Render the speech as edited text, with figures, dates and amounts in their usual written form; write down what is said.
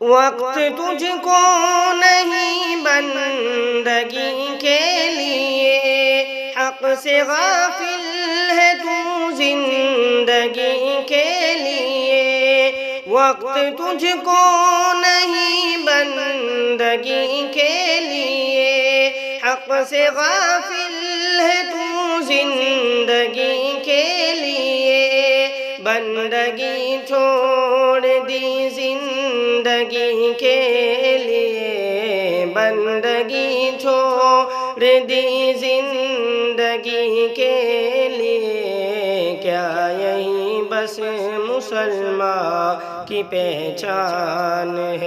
वक्त तुझको नहीं बंदगी के लिए, हक से गाफिल है तू जिंदगी के लिए। वक्त तुझको नहीं बंदगी के लिए, हक से गाफिल है तू जिंदगी के लिए। बंदगी छोड़ दी जिंदगी के लिए, बंदगी छोड़ दी जिंदगी के लिए। क्या यही बस मुसलमान की पहचान है?